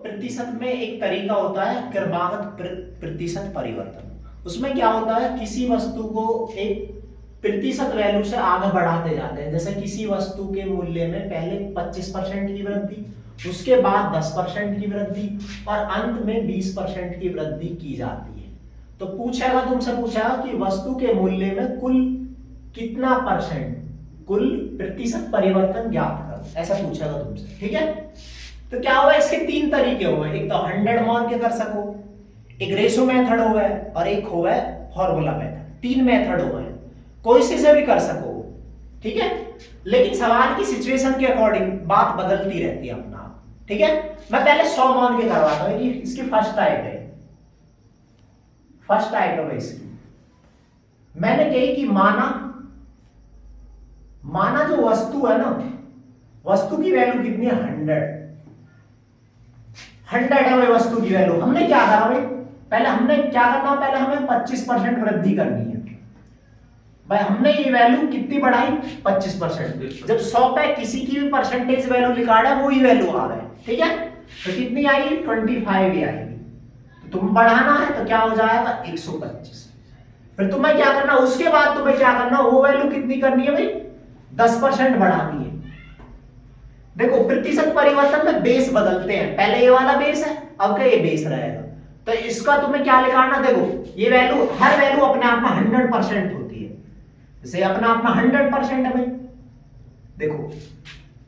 प्रतिशत में एक तरीका होता है क्रमागत प्रतिशत परिवर्तन। उसमें क्या होता है, किसी वस्तु को एक प्रतिशत वैल्यू से आगे बढ़ाते जाते हैं। जैसे किसी वस्तु के मूल्य में पहले 25% की वृद्धि, उसके बाद 10% की वृद्धि और अंत में 20% की वृद्धि की जाती है। तो पूछेगा, तुमसे पूछेगा कि वस्तु के मूल्य में कुल कितना परसेंट, कुल प्रतिशत परिवर्तन ज्ञात करो, ऐसा पूछेगा तुमसे। ठीक है, तो क्या होगा, इसके तीन तरीके हुए। एक तो 100 मान के कर सको, एक रेशो मेथड हो गए और एक हो गए फॉर्मूला मेथड। तीन मेथड हो गए, कोई से भी कर सको। ठीक है, लेकिन सवाल की सिचुएशन के अकॉर्डिंग बात बदलती रहती है अपना। ठीक है, मैं पहले 100 मान के करवाता हूं कि इसकी फर्स्ट टाइप है, फर्स्ट टाइप है इसकी। मैंने कही कि माना जो वस्तु है ना, वस्तु की वैल्यू कितनी है, 100 है भाई वस्तु की वैल्यू। हमने क्या करा भाई, पहले हमने क्या करना, पहले हमें 25% वृद्धि करनी है भाई। हमने ये वैल्यू कितनी बढ़ाई, 25%। जब 100 पे किसी की भी परसेंटेज वैल्यू निकाला वो ही वैल्यू आ रहा है। ठीक है, तो कितनी आई, 25 ही आएगी। तो तुम बढ़ाना है तो क्या हो जाएगा, 125। फिर तुम्हें क्या करना, उसके बाद तुम्हें क्या करना, वो वैल्यू कितनी करनी है भाई, 10% बढ़ानी है। देखो प्रतिशत परिवर्तन में बेस बदलते हैं, पहले ये वाला बेस है, अब क्या ये बेस रहेगा। तो इसका तुम्हें क्या निकालना, देखो ये वैल्यू, हर वैल्यू अपने आप में 100% होती है। जैसे अपना अपना 100% है भाई। देखो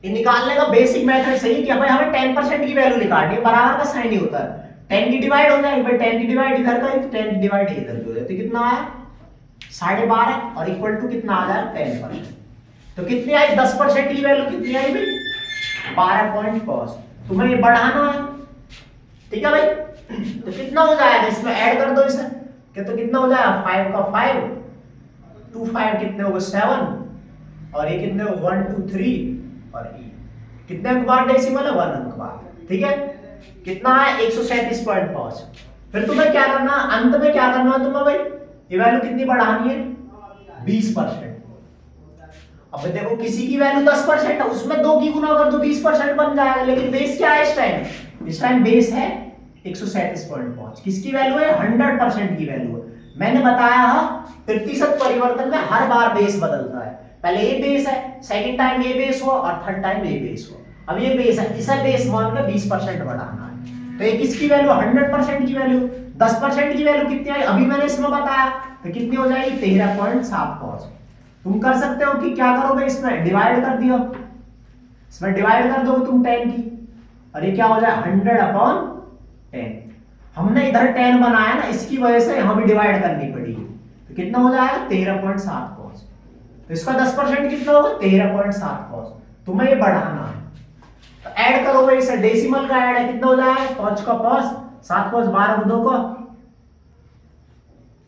ये निकालने का बेसिक मेथड सही कि भाई हमें 10% की वैल्यू निकालनी है, बराबर का साइन ही होता है। 10 की डिवाइड हो जाएगी भाई, 10 की डिवाइड इधर का, 10 की डिवाइड इधर की हो जाती है। कितना आया, 12.5 और इक्वल टू कितना आ जाए, 10%। तो कितनी आई, 10% की वैल्यू कितनी आई भाई, 12.5। तुम्हें ये बढ़ाना है। ठीक है भाई, तो कितना हो जाएगा, इसमें ऐड कर दो इसे, तो कितना हो जाएगा, 5 का 5, 2 5 कितने हो गए, 7 और ये कितने हो, 1 2 3 और ये कितने अंक बाद डेसिमल है, 1 अंक बाद। ठीक है, कितना है, 137.5। फिर तुम्हें क्या करना, अंत में क्या करना है तुम्हें भाई, ये वैल्यू कितनी बढ़ानी है, 20%। अब देखो किसी की वैल्यू 10% है, उसमें 2 की गुना कर दो 20% बन जाएगा। लेकिन बेस क्या है इस टाइम बेस है 137.5। किसकी वैल्यू है, 100% की वैल्यू है। मैंने बताया प्रतिशत परिवर्तन में हर बार बेस बदलता है। पहले ये बेस है, सेकंड टाइम ये बेस हुआ और थर्ड टाइम ये बेस हुआ। अब ये बेस है, इसे बेस मान के 20% बढ़ाना है। तो ये किसकी वैल्यू, 100% की वैल्यू। 10% की वैल्यू कितनी आई, अभी मैंने इसमें बताया, तो कितनी हो जाएगी, 13.75। तुम कर सकते हो कि क्या करोगे, इसमें डिवाइड कर दियो, इसमें डिवाइड कर दो तुम 10 की, और ये क्या हो जाए, 100/10। हमने इधर 10 बनाया ना, इसकी वजह से यहां भी डिवाइड करनी पड़ी। तो कितना हो जाएगा, 13.75। तो इसका 10% कितना होगा, 13.75। तुम्हें ये बढ़ाना है तो ऐड करोगे, इसे डेसिमल का ऐड है, कितना हो जाएगा, 5 का 5, 7 5 12 2 का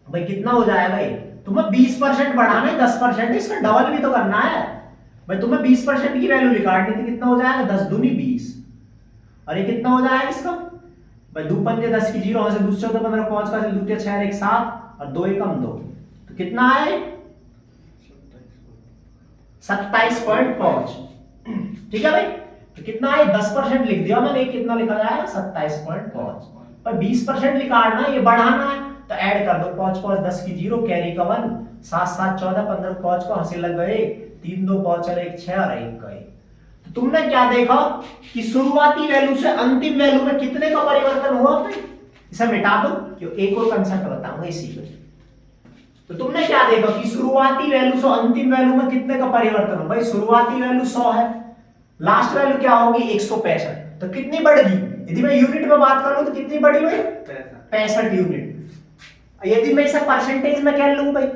भाई कितना हो जाएगा ये। तुम्हें 20% बढ़ाना है, 10%, इसका डबल भी तो करना है भाई। तुम्हें 20% की वैल्यू निकालनी थी, कितना हो जाएगा, 10 दूनी 20 और ये कितना हो जाएगा इसका भाई, 2 पंजे 10 की 0 से दूसरे तो 15 5 का 2 6 1 7 और 2 एकम 2, तो कितना है, 27.5। ठीक है भाई, तो कितना है, 10% लिख दिया मैंने, कितना लिखा जाएगा, 27.5। और 20% निकालना है, ये बढ़ाना है, तो ऐड कर दो, 5 5 10 की 0, कैरी का 1, 7 7 14 15 5 को हंसी लग गए, 3 2 5 और 1 6 और 1 का 1। तो तुमने क्या देखा कि शुरुआती वैल्यू से अंतिम वैल्यू में कितने का परिवर्तन हुआ। इसे मिटा दो, क्यों एक और कंसेप्ट बताऊंगा इसी में। तो तुमने क्या देखा कि शुरुआती वैल्यू से अंतिम वैल्यू में कितने का परिवर्तन हो भाई। शुरुआती वैल्यू 100 है, लास्ट वैल्यू क्या होगी, 165। तो कितनी बढ़ी, यदि मैं यूनिट में बात करूं तो कितनी बढ़ी भाई, 65 यूनिट। यदि मैं इसे परसेंटेज में कह लूं भाई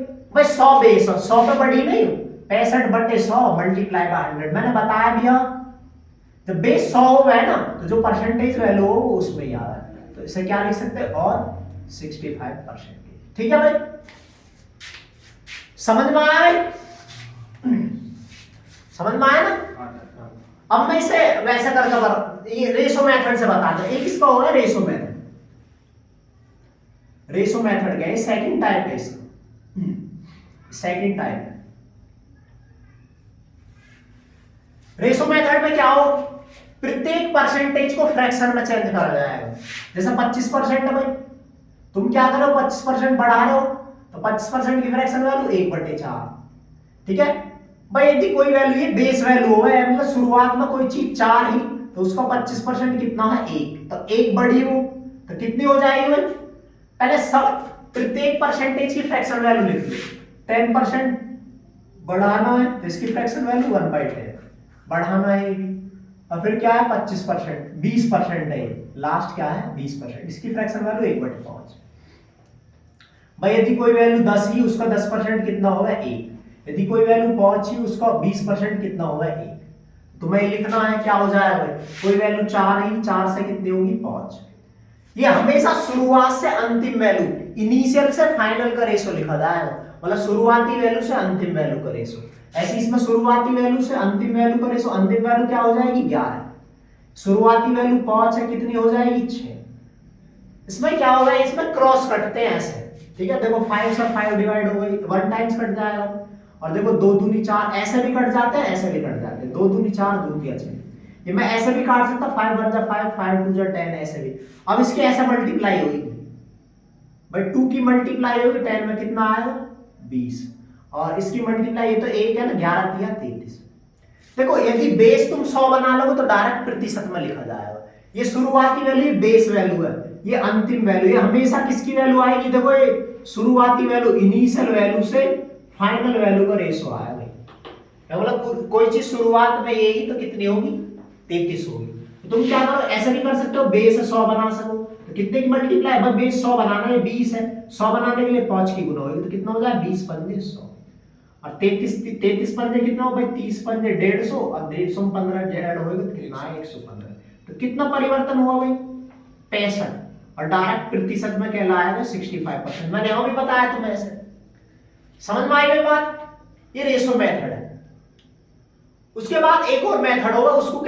100 बेस 100 पे बढ़ी नहीं, 65/100 मल्टीप्लाई बाय 100। मैंने बताया भी जब बेस 100 हो गया ना, तो जो परसेंटेज वैल्यू हो वो उसमें ही आ रहा है। तो इसे क्या लिख सकते हैं, और 65%। ठीक है भाई, समझ में आया भाई, समझ में आया ना। अब मैं इसे वैसे करके ये रेशो मेथड से बताता हूं। एक इसका होगा रेशो मेथड, रेशो मेथड क्या है, सेकंड टाइप है इसका, सेकंड टाइप। रेशो मेथड में क्या हो, प्रत्येक परसेंटेज को फ्रैक्शन में चेंज करा जाएगा। जैसे 25% है भाई, तुम क्या करो 25% बढ़ा रहे हो तो 25% की फ्रैक्शन वैल्यू 1/4। ठीक है भाई, यदि कोई वैल्यू ये बेस वैल्यू हो मतलब शुरुआत में कोई चीज 4 ही तो उसका 25% कितना है 1, तो 1 बढ़ी हो तो कितनी हो जाएगी भाई, पहले सब प्रत्येक परसेंटेज की फ्रैक्शन वैल्यू लिख लो। 10% बढ़ाना है तो इसकी फ्रैक्शन वैल्यू 1/10 बढ़ाना है, और फिर क्या है 25%, 20% है, लास्ट क्या है 20%, इसकी फ्रैक्शन वैल्यू 1/5। भाई यदि कोई वैल्यू 10 ही उसका 10% कितना होगा 1, यदि कोई वैल्यू 5 ही उसका 20% कितना होगा 1। तुम्हें लिखना है क्या हो जाएगा भाई, कोई वैल्यू 4 ही, 4 से कितनी होगी 5। ये हमेशा शुरुआत से अंतिम वैल्यू, इनिशियल से फाइनल का रेशो लिखा जाएगा, मतलब शुरुआती वैल्यू से अंतिम वैल्यू का रेशो। ऐसे इसमें शुरुआती वैल्यू से अंतिम वैल्यू का रेशो, अंतिम वैल्यू क्या हो जाएगी 11, शुरुआती वैल्यू 5 है, कितनी हो जाएगी 6। इसमें क्या होगा, इसमें क्रॉस कटते हैं ऐसे, ठीक है, देखो 5 से 5 डिवाइड हो गई, 1 टाइम्स कट जाएगा, और देखो 2 दूनी 4 ऐसे भी कट जाते हैं, ऐसे भी कट जाते हैं, 2 दूनी 4 2 की 6, ये मैं ऐसे भी काट सकता, 5 1 जा 5 5 2 जा 10 ऐसे भी। अब इसकी ऐसे मल्टीप्लाई होगी भाई, 2 की मल्टीप्लाई होगी 10 में कितना आएगा 20, और इसकी मल्टीप्लाई ये तो 1 है ना, 11 3 33। देखो यदि बेस तुम 100 बना लोगे तो डायरेक्ट प्रतिशत में लिखा जाएगा, ये शुरुआती वैल्यू बेस वैल्यू है, ये अंतिम वैल्यू, ये हमेशा किसकी वैल्यू आएगी, देखो ये शुरुआती वैल्यू इनिशियल वैल्यू से फाइनल वैल्यू का रेशो आएगा। मतलब कोई चीज शुरुआत में यही तो कितनी होगी 33 होगी, तो तुम क्या करो ऐसे भी कर सकते हो, बेस 100 बना सको तो कितने की मल्टीप्लाई, बस बेस 100 बनाना है 20 है, 100 बनाने के लिए 5 की गुना होगी तो कितना हो जाए 20 पंजे 100, और 33 पंजे कितना हो भाई 30 पंजे 150, और 150 में 15 ऐड होगा तो कितना है 115, तो कितना परिवर्तन हुआ भाई 65, और डायरेक्ट प्रतिशत में कहलाएगा 65%। मैंने और भी बताया तुम्हें ऐसे, समझ में आई गई बात, ये रेशो मेथड है। उसके बाद एक और मेथड होगा, उसको